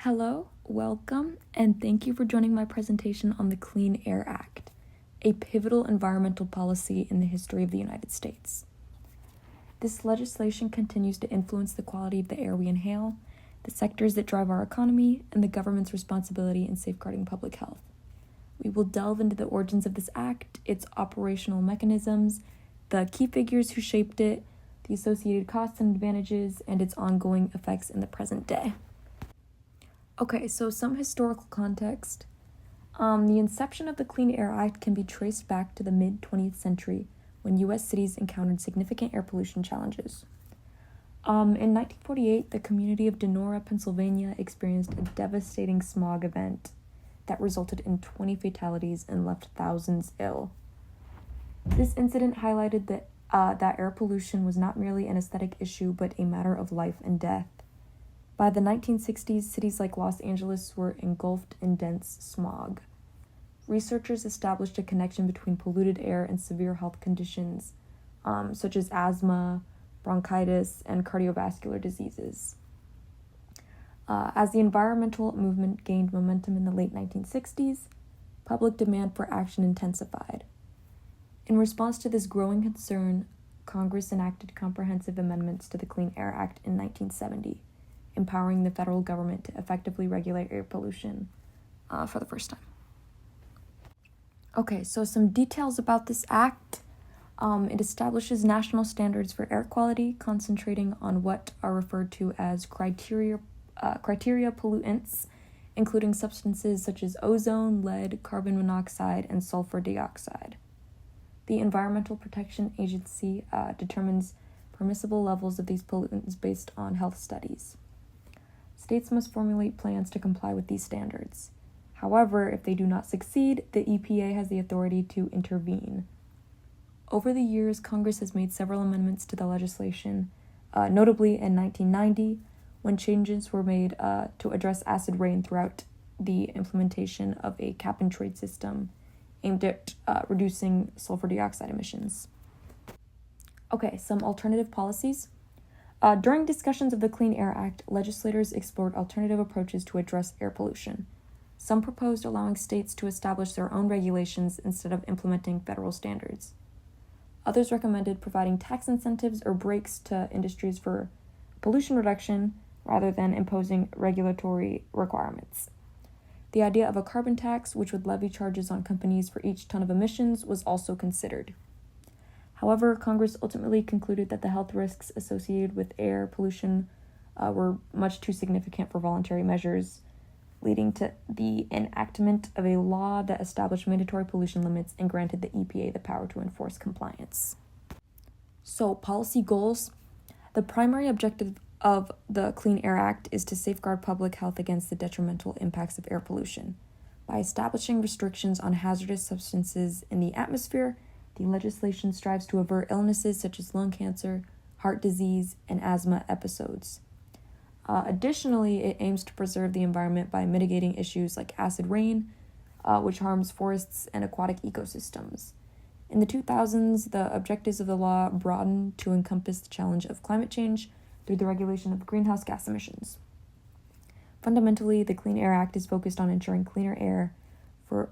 Hello, welcome, and thank you for joining my presentation on the Clean Air Act, a pivotal environmental policy in the history of the United States. This legislation continues to influence the quality of the air we inhale, the sectors that drive our economy, and the government's responsibility in safeguarding public health. We will delve into the origins of this act, its operational mechanisms, the key figures who shaped it, the associated costs and advantages, and its ongoing effects in the present day. Okay, so some historical context. The inception of the Clean Air Act can be traced back to the mid-20th century when U.S. cities encountered significant air pollution challenges. In 1948, the community of Donora, Pennsylvania experienced a devastating smog event that resulted in 20 fatalities and left thousands ill. This incident highlighted that air pollution was not merely an aesthetic issue but a matter of life and death. By the 1960s, cities like Los Angeles were engulfed in dense smog. Researchers established a connection between polluted air and severe health conditions, such as asthma, bronchitis, and cardiovascular diseases. As the environmental movement gained momentum in the late 1960s, public demand for action intensified. In response to this growing concern, Congress enacted comprehensive amendments to the Clean Air Act in 1970. Empowering the federal government to effectively regulate air pollution for the first time. Okay, so some details about this act. It establishes national standards for air quality, concentrating on what are referred to as criteria pollutants, including substances such as ozone, lead, carbon monoxide, and sulfur dioxide. The Environmental Protection Agency determines permissible levels of these pollutants based on health studies. States must formulate plans to comply with these standards. However, if they do not succeed, the EPA has the authority to intervene. Over the years, Congress has made several amendments to the legislation, notably in 1990, when changes were made to address acid rain throughout the implementation of a cap-and-trade system aimed at reducing sulfur dioxide emissions. Okay, some alternative policies. During discussions of the Clean Air Act, legislators explored alternative approaches to address air pollution. Some proposed allowing states to establish their own regulations instead of implementing federal standards. Others recommended providing tax incentives or breaks to industries for pollution reduction rather than imposing regulatory requirements. The idea of a carbon tax, which would levy charges on companies for each ton of emissions, was also considered. However, Congress ultimately concluded that the health risks associated with air pollution were much too significant for voluntary measures, leading to the enactment of a law that established mandatory pollution limits and granted the EPA the power to enforce compliance. So, policy goals. The primary objective of the Clean Air Act is to safeguard public health against the detrimental impacts of air pollution. By establishing restrictions on hazardous substances in the atmosphere, the legislation strives to avert illnesses such as lung cancer, heart disease, and asthma episodes. Additionally, it aims to preserve the environment by mitigating issues like acid rain, which harms forests and aquatic ecosystems. In the 2000s, the objectives of the law broadened to encompass the challenge of climate change through the regulation of greenhouse gas emissions. Fundamentally, the Clean Air Act is focused on ensuring cleaner air for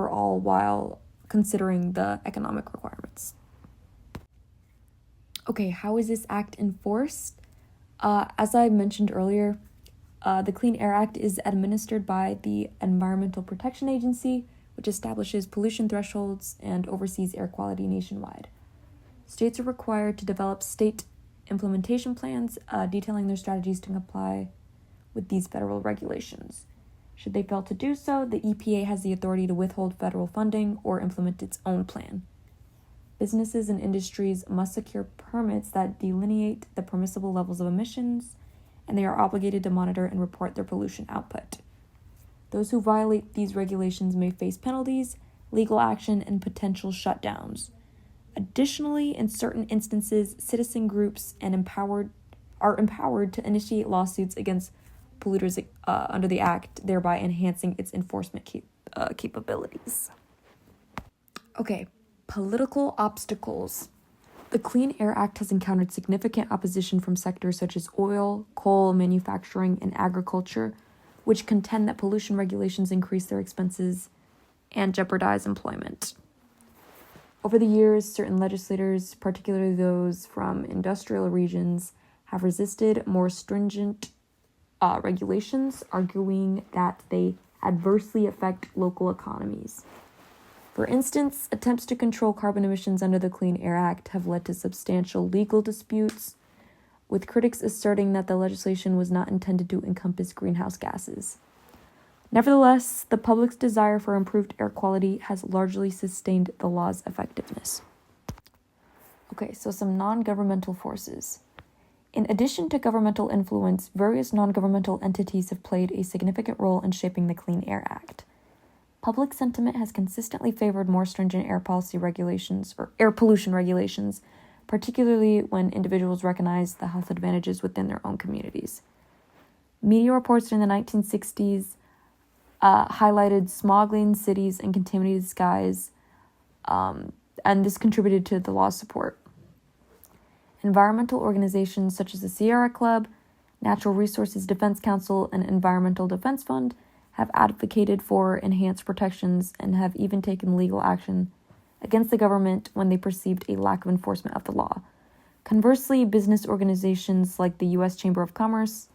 all while considering the economic requirements. Okay, how is this act enforced? As I mentioned earlier, the Clean Air Act is administered by the Environmental Protection Agency, which establishes pollution thresholds and oversees air quality nationwide. States are required to develop state implementation plans detailing their strategies to comply with these federal regulations. Should they fail to do so, the EPA has the authority to withhold federal funding or implement its own plan. Businesses and industries must secure permits that delineate the permissible levels of emissions, and they are obligated to monitor and report their pollution output. Those who violate these regulations may face penalties, legal action, and potential shutdowns. Additionally, in certain instances, citizen groups are empowered to initiate lawsuits against polluters under the Act, thereby enhancing its enforcement capabilities. Okay, political obstacles. The Clean Air Act has encountered significant opposition from sectors such as oil, coal, manufacturing, and agriculture, which contend that pollution regulations increase their expenses and jeopardize employment. Over the years, certain legislators, particularly those from industrial regions, have resisted more stringent regulations, arguing that they adversely affect local economies. For instance, attempts to control carbon emissions under the Clean Air Act have led to substantial legal disputes, with critics asserting that the legislation was not intended to encompass greenhouse gases. Nevertheless, the public's desire for improved air quality has largely sustained the law's effectiveness. Okay, so some non-governmental forces. In addition to governmental influence, various non-governmental entities have played a significant role in shaping the Clean Air Act. Public sentiment has consistently favored more stringent air policy regulations or air pollution regulations, particularly when individuals recognize the health advantages within their own communities. Media reports during the 1960s highlighted smog-laden cities and contaminated skies, and this contributed to the law's support. Environmental organizations such as the Sierra Club, Natural Resources Defense Council, and Environmental Defense Fund have advocated for enhanced protections and have even taken legal action against the government when they perceived a lack of enforcement of the law. Conversely, business organizations like the U.S. Chamber of Commerce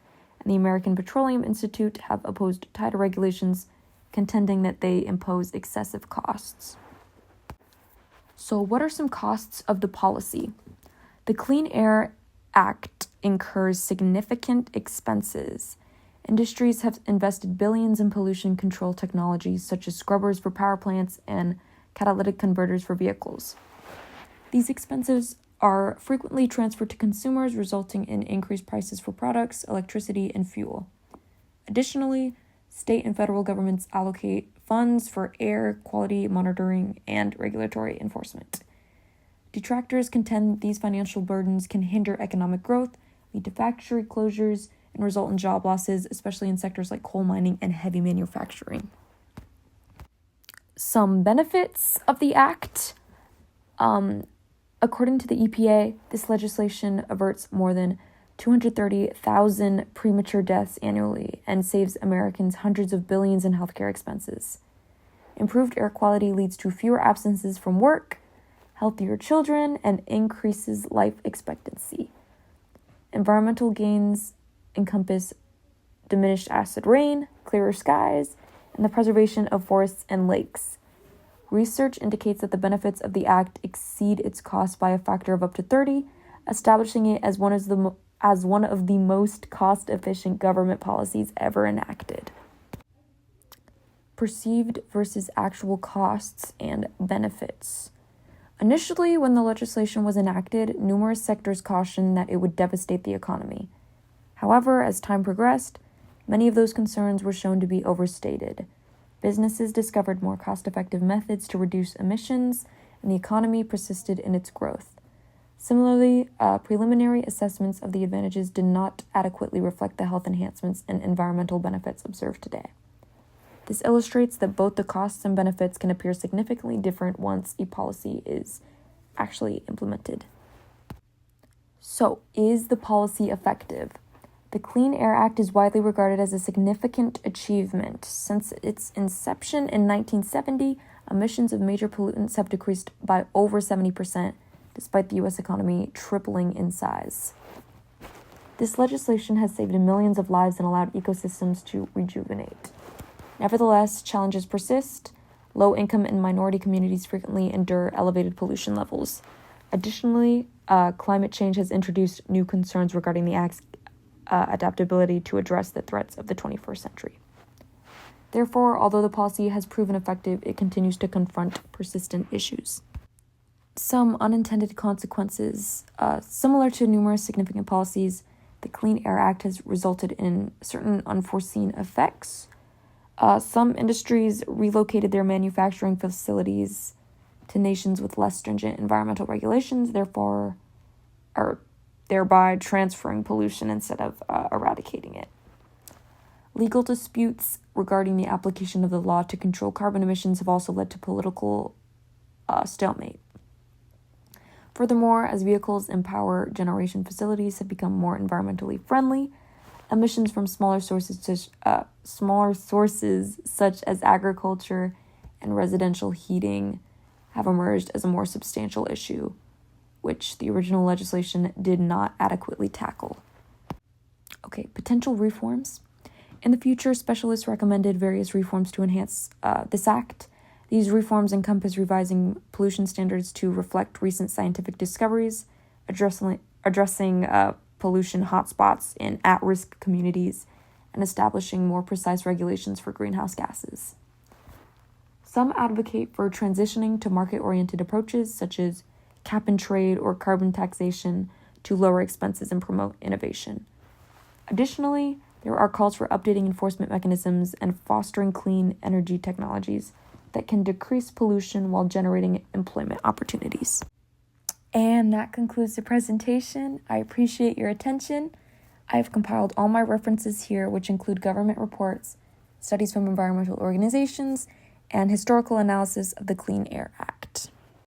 and the American Petroleum Institute have opposed tighter regulations, contending that they impose excessive costs. So, what are some costs of the policy? The Clean Air Act incurs significant expenses. Industries have invested billions in pollution control technologies such as scrubbers for power plants and catalytic converters for vehicles. These expenses are frequently transferred to consumers, resulting in increased prices for products, electricity, and fuel. Additionally, state and federal governments allocate funds for air quality monitoring and regulatory enforcement. Detractors contend these financial burdens can hinder economic growth, lead to factory closures, and result in job losses, especially in sectors like coal mining and heavy manufacturing. Some benefits of the act. According to the EPA, this legislation averts more than 230,000 premature deaths annually and saves Americans hundreds of billions in healthcare expenses. Improved air quality leads to fewer absences from work, healthier children, and increases life expectancy. Environmental gains encompass diminished acid rain, clearer skies, and the preservation of forests and lakes. Research indicates that the benefits of the act exceed its cost by a factor of up to 30, establishing it as one of the most cost-efficient government policies ever enacted. Perceived versus actual costs and benefits. Initially, when the legislation was enacted, numerous sectors cautioned that it would devastate the economy. However, as time progressed, many of those concerns were shown to be overstated. Businesses discovered more cost-effective methods to reduce emissions, and the economy persisted in its growth. Similarly, preliminary assessments of the advantages did not adequately reflect the health enhancements and environmental benefits observed today. This illustrates that both the costs and benefits can appear significantly different once a policy is actually implemented. So, is the policy effective? The Clean Air Act is widely regarded as a significant achievement. Since its inception in 1970, emissions of major pollutants have decreased by over 70%, despite the U.S. economy tripling in size. This legislation has saved millions of lives and allowed ecosystems to rejuvenate. Nevertheless, challenges persist. Low-income and minority communities frequently endure elevated pollution levels. Additionally, climate change has introduced new concerns regarding the Act's adaptability to address the threats of the 21st century. Therefore, although the policy has proven effective, it continues to confront persistent issues. Some unintended consequences. Similar to numerous significant policies, the Clean Air Act has resulted in certain unforeseen effects. Some industries relocated their manufacturing facilities to nations with less stringent environmental regulations, thereby transferring pollution instead of eradicating it. Legal disputes regarding the application of the law to control carbon emissions have also led to political stalemate. Furthermore, as vehicles and power generation facilities have become more environmentally friendly, emissions from smaller sources such as agriculture and residential heating have emerged as a more substantial issue, which the original legislation did not adequately tackle. Okay, potential reforms. In the future, specialists recommended various reforms to enhance this act. These reforms encompass revising pollution standards to reflect recent scientific discoveries, addressing pollution hotspots in at-risk communities, and establishing more precise regulations for greenhouse gases. Some advocate for transitioning to market-oriented approaches such as cap and trade or carbon taxation to lower expenses and promote innovation. Additionally, there are calls for updating enforcement mechanisms and fostering clean energy technologies that can decrease pollution while generating employment opportunities. And that concludes the presentation. I appreciate your attention. I have compiled all my references here, which include government reports, studies from environmental organizations, and historical analysis of the Clean Air Act.